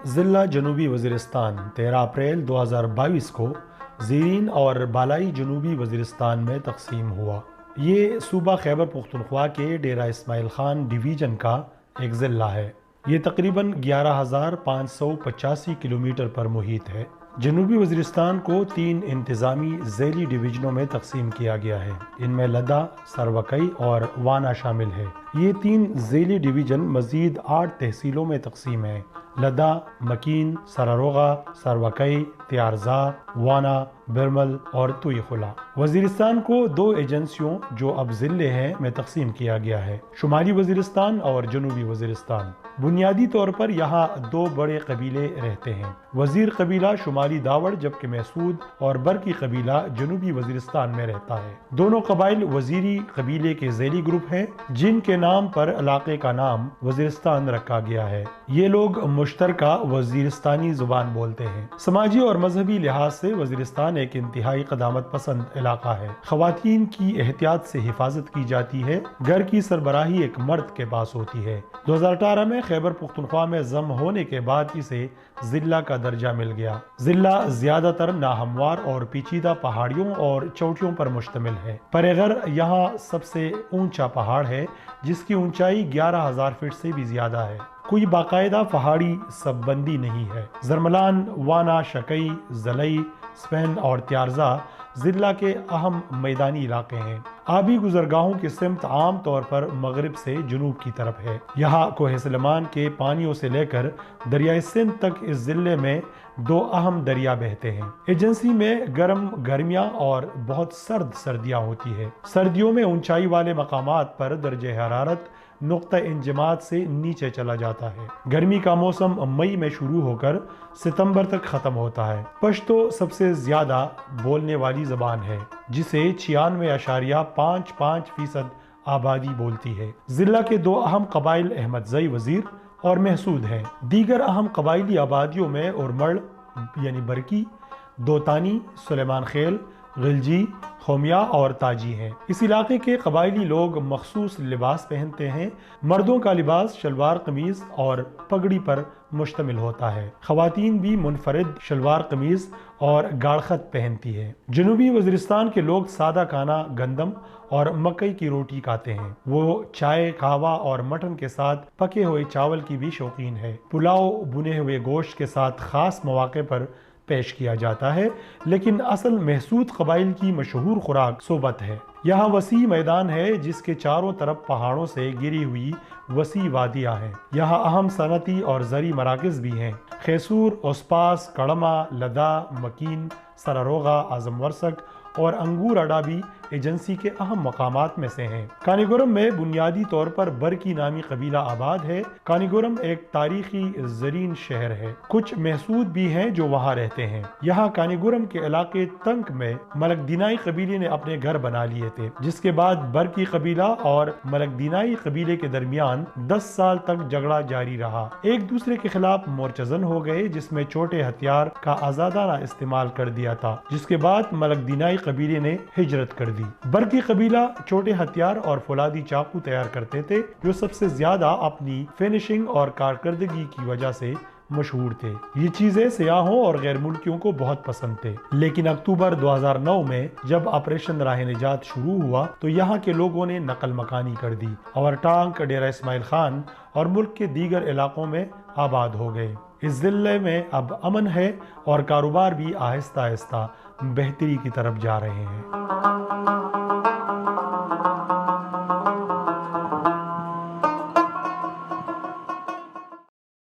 ضلع جنوبی وزیرستان 13 اپریل 2022 کو زیرین اور بالائی جنوبی وزیرستان میں تقسیم ہوا۔ یہ صوبہ خیبر پختونخوا کے ڈیرہ اسماعیل خان ڈویژن کا ایک ضلع ہے۔ یہ تقریباً 11,585 کلومیٹر پر محیط ہے۔ جنوبی وزیرستان کو 3 انتظامی ذیلی ڈویژنوں میں تقسیم کیا گیا ہے۔ ان میں لدہ، سروکئی اور وانا شامل ہے۔ یہ 3 ذیلی ڈویژن مزید 8 تحصیلوں میں تقسیم ہیں: لدہ، مکین، سراروغہ، سروکئی، تیارزا، وانا، برمل اور توئی خلا۔ وزیرستان کو 2 ایجنسیوں جو اب ضلع ہیں میں تقسیم کیا گیا ہے: شمالی وزیرستان اور جنوبی وزیرستان۔ بنیادی طور پر یہاں 2 بڑے قبیلے رہتے ہیں: وزیر قبیلہ شمالی داوڑ، جبکہ محسود اور برکی قبیلہ جنوبی وزیرستان میں رہتا ہے۔ دونوں قبائل وزیری قبیلے کے ذیلی گروپ ہیں جن کے نام پر علاقے کا نام وزیرستان رکھا گیا ہے۔ یہ لوگ مشترکہ وزیرستانی زبان بولتے ہیں۔ سماجی اور مذہبی لحاظ سے وزیرستان ایک انتہائی قدامت پسند علاقہ ہے۔ خواتین کی احتیاط سے حفاظت کی جاتی ہے۔ گھر کی سربراہی ایک مرد کے پاس ہوتی ہے۔ 2018 میں خیبر پختونخوا میں ضم ہونے کے بعد اسے ضلع کا درجہ مل گیا۔ ضلع زیادہ تر ناہموار اور پیچیدہ پہاڑیوں اور چوٹیوں پر مشتمل ہے۔ پرےغر یہاں سب سے اونچا پہاڑ ہے جس کی اونچائی 11,000 فٹ سے بھی زیادہ ہے۔ کوئی باقاعدہ پہاڑی سب بندی نہیں ہے۔ زرملان، وانا، شکئی، زلئی، سپین اور تیارزا ضلع کے اہم میدانی علاقے ہیں۔ آبی گزرگاہوں کی سمت عام طور پر مغرب سے جنوب کی طرف ہے۔ یہاں کوہ سلیمان کے پانیوں سے لے کر دریائے سندھ تک اس ضلع میں 2 اہم دریا بہتے ہیں۔ ایجنسی میں گرم گرمیاں اور بہت سرد سردیاں ہوتی ہے۔ سردیوں میں اونچائی والے مقامات پر درجہ حرارت نقطہ انجماد سے نیچے چلا جاتا ہے۔ گرمی کا موسم مئی میں شروع ہو کر ستمبر تک ختم ہوتا ہے۔ پشتو سب سے زیادہ بولنے والی زبان ہے جسے 96.55% آبادی بولتی ہے۔ ضلع کے 2 اہم قبائل احمد زئی وزیر اور محسود ہیں۔ دیگر اہم قبائلی آبادیوں میں ارمڑ یعنی برکی، دوتانی، سلیمان خیل، غلجی، خومیا اور تاجی ہیں۔ اس علاقے کے قبائلی لوگ مخصوص لباس پہنتے ہیں۔ مردوں کا لباس شلوار قمیض اور پگڑی پر مشتمل ہوتا ہے۔ خواتین بھی منفرد شلوار قمیض اور گاڑخط پہنتی ہیں۔ جنوبی وزیرستان کے لوگ سادہ کھانا گندم اور مکئی کی روٹی کھاتے ہیں۔ وہ چائے، قہوہ اور مٹن کے ساتھ پکے ہوئے چاول کی بھی شوقین ہے۔ پلاؤ بنے ہوئے گوشت کے ساتھ خاص مواقع پر پیش کیا جاتا ہے، لیکن اصل محسود قبائل کی مشہور خوراک صوبت ہے۔ یہاں وسیع میدان ہے جس کے چاروں طرف پہاڑوں سے گھری ہوئی وسیع وادیاں ہیں۔ یہاں اہم صنعتی اور زرعی مراکز بھی ہیں۔ خیسور، اوسپاس، کڑما، لدہ، مکین، سراروغہ، اعظم ورسک اور انگور اڈا بھی ایجنسی کے اہم مقامات میں سے ہیں۔ کانیگورم میں بنیادی طور پر برکی نامی قبیلہ آباد ہے۔ کانیگورم ایک تاریخی زرعی شہر ہے۔ کچھ محسود بھی ہیں جو وہاں رہتے ہیں۔ یہاں کانیگورم کے علاقے تنک میں ملک دینائی قبیلے نے اپنے گھر بنا لیے تھے، جس کے بعد برکی قبیلہ اور ملک دینائی قبیلے کے درمیان 10 سال تک جھگڑا جاری رہا۔ ایک دوسرے کے خلاف مورچزن ہو گئے جس میں چھوٹے ہتھیار کا آزادانہ استعمال کر دیا تھا، جس کے بعد ملک دینائی قبیلے نے ہجرت کر دی۔ برکی قبیلہ چھوٹے ہتھیار اور فولادی چاقو تیار کرتے تھے جو سب سے زیادہ اپنی فینشنگ اور کارکردگی کی وجہ سے مشہور تھے۔ یہ چیزیں سیاحوں اور غیر ملکیوں کو بہت پسند تھے، لیکن اکتوبر 2009 میں جب آپریشن راہ نجات شروع ہوا تو یہاں کے لوگوں نے نقل مکانی کر دی اور ٹانک، ڈیرہ اسماعیل خان اور ملک کے دیگر علاقوں میں آباد ہو گئے۔ اس ضلع میں اب امن ہے اور کاروبار بھی آہستہ آہستہ بہتری کی طرف جا رہے ہیں۔